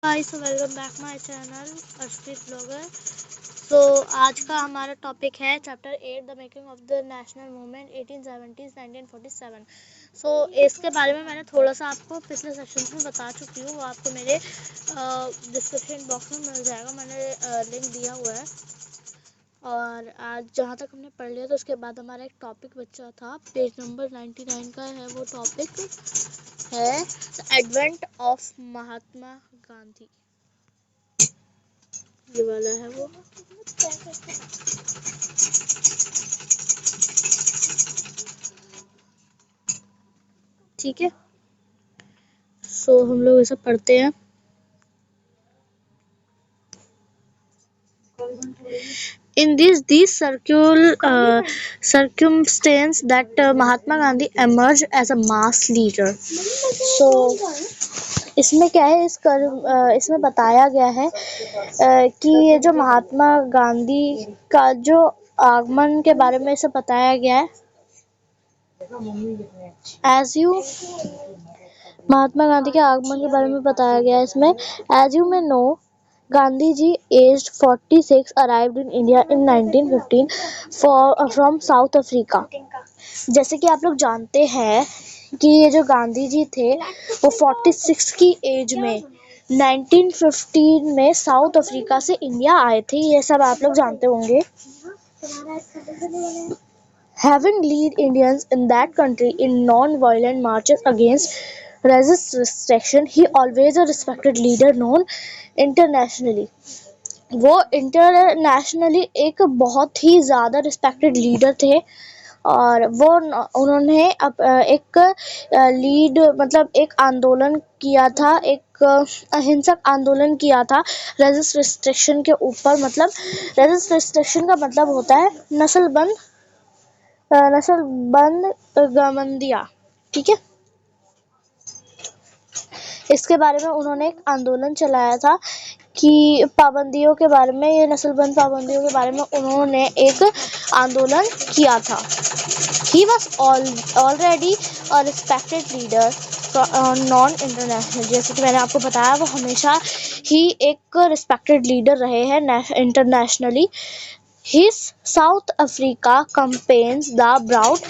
Guys welcome back my channel Arshdeep blogger. तो आज का हमारा टॉपिक है chapter 8 the making of the national movement 1870s 1947। सो इसके बारे में मैंने थोड़ा सा आपको पिछले सेक्शन में बता चुकी हूँ। वो आपको मेरे डिस्क्रिप्शन बॉक्स में मिल जाएगा। मैंने लिंक दिया हुआ है। और आज जहाँ तक हमने पढ़ लिया तो उसके बाद हमारा एक टॉपिक बचा था, पेज नंबर 99 का है। वो टॉपिक है the advent of Mahatma Gandhi. ये वाला है वो। ठीक है, सो हम लोग ये सब पढ़ते हैं। In these circumstances that Mahatma Gandhi emerged as a mass leader. So इसमें क्या है, इसमें बताया गया है कि ये जो महात्मा गांधी का जो आगमन के बारे में इसे बताया गया है। एज यू महात्मा गांधी के आगमन के बारे में बताया गया है इसमें। As you may know, Gandhi ji, aged 46, arrived in India in 1915 from South Africa. जैसे कि आप लोग जानते हैं कि ये जो गांधी जी थे वो 46 की एज में 1915 में साउथ अफ्रीका से इंडिया आए थे। ये सब आप लोग जानते होंगे। Having lead Indians in that country in non-violent marches against racist restriction, he always a respected leader known internationally. वो इंटरनेशनली एक बहुत ही ज़्यादा रिस्पेक्टेड लीडर थे। और वो उन्होंने एक लीड मतलब एक आंदोलन किया था, एक अहिंसक आंदोलन किया था रेजिस्ट रिस्ट्रिक्शन के ऊपर। मतलब रेजिस्ट रिस्ट्रिक्शन का मतलब होता है नस्लबंद गमंदिया। ठीक है, इसके बारे में उन्होंने एक आंदोलन चलाया था कि पाबंदियों के बारे में, ये नस्लबंद पाबंदियों के बारे में उन्होंने एक आंदोलन किया था। He was already a respected leader non international. जैसे कि मैंने आपको बताया, वो हमेशा ही एक रिस्पेक्टेड लीडर रहे हैं internationally. His South Africa campaigns that brought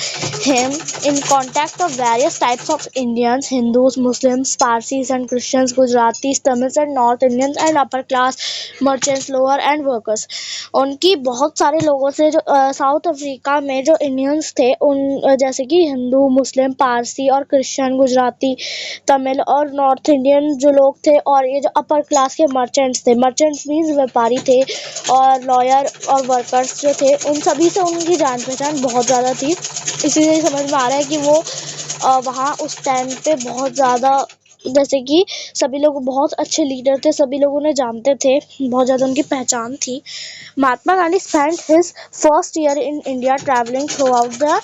him in contact of various types of Indians, Hindus, Muslims, Parsis and Christians, Gujaratis, Tamils and North Indians and upper class merchants, lower and workers. उनकी बहुत सारे लोगों से जो south Africa में जो Indians थे, उन जैसे कि हिंदू, मुस्लिम, पारसी और क्रिश्चियन, गुजराती, तमिल और नॉर्थ इंडियन जो लोग थे, और ये जो अपर क्लास के मर्चेंट्स थे, मर्चेंट्स मीन्स व्यापारी थे, और लॉयर और वर्कर्स जो थे, उन सभी से उनकी जान पहचान बहुत ज़्यादा थी। इसीलिए समझ में आ रहा है कि वो वहाँ उस टाइम पे बहुत ज़्यादा, जैसे कि सभी लोग बहुत अच्छे लीडर थे, सभी लोग उन्हें जानते थे, बहुत ज़्यादा उनकी पहचान थी। Mahatma Gandhi spent his first year in India travelling throughout the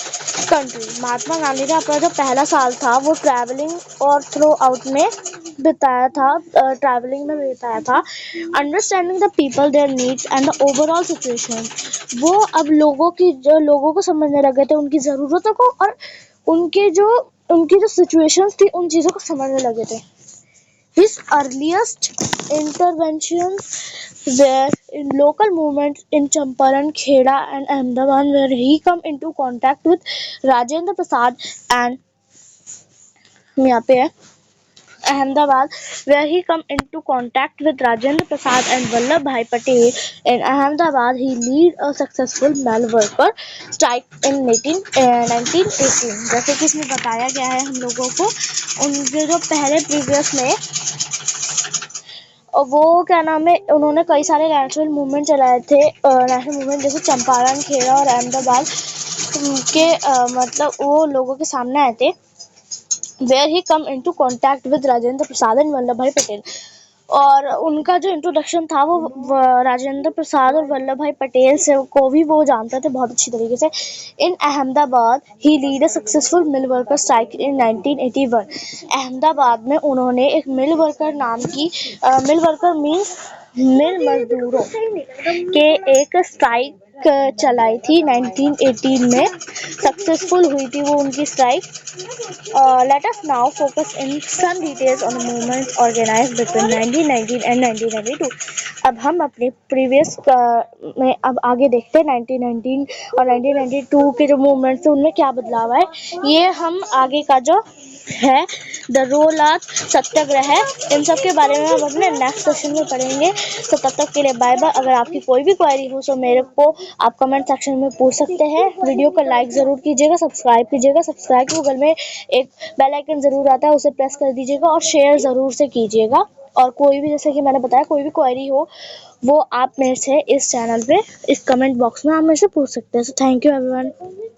country. Mahatma Gandhi का अपना जो पहला साल था वो ट्रैवलिंग और थ्रू आउट में बिताया था, ट्रैवलिंग में बिताया था। Understanding the people, there needs and the overall situation. वो अब लोगों को समझने लगे थे, उनकी ज़रूरतों को, और उनकी जो सिचुएशंस थी उन चीज़ों को समझने लगे थे। His earliest interventions were in local movements in Champaran, Kheda and Ahmedabad, where he come into contact with Rajendra Prasad and यहाँ पे है Ahmedabad, where he come into contact with Rajendra Prasad and Vallabhbhai Patel. In Ahmedabad, he lead a successful male worker strike in 1918. जैसे कि इसमें बताया गया है हम लोगों को, उनके जो पहले प्रीवियस में वो क्या नाम है, उन्होंने कई सारे नेशनल मूवमेंट चलाए थे। नेशनल मूवमेंट जैसे चंपारण, खेड़ा और अहमदाबाद के मतलब वो लोगों के सामने आए थे। Where he come into contact with Rajendra Prasad and Vallabh Bhai Patel. और उनका जो इंट्रोडक्शन था वो राजेंद्र प्रसाद और वल्लभ भाई पटेल से को भी वो जानते थे बहुत अच्छी तरीके से। In Ahmedabad he lead a successful mill worker strike in 1981। Ahmedabad में उन्होंने एक मिल वर्कर नाम की मिल वर्कर मीन्स मिल मजदूरों के एक स्ट्राइक चलाई थी 1918 में, सक्सेसफुल हुई थी वो उनकी strike. Let us now focus in some details on the movements organised between 1919 and 1992। अब हम अपने प्रीवियस में अब आगे देखते हैं 1919 और 1992 के जो मूवमेंट्स थे उनमें क्या बदलाव आए। ये हम आगे का जो है द रोल ऑफ सत्याग्रह है, इन सब के बारे में हम अपने नेक्स्ट सेशन में पढ़ेंगे। तो तब तक के लिए बाय बाय। अगर आपकी कोई भी क्वेरी हो तो मेरे को आप कमेंट सेक्शन में पूछ सकते हैं। वीडियो को लाइक जरूर कीजिएगा, सब्सक्राइब कीजिएगा, सब्सक्राइब के बगल में एक बेल आइकन जरूर आता है, उसे प्रेस कर दीजिएगा और शेयर जरूर से कीजिएगा। और कोई भी, जैसे कि मैंने बताया, कोई भी क्वेरी हो वो आप मेरे से इस चैनल पे इस कमेंट बॉक्स में आप मेरे से पूछ सकते हैं। So thank you everyone.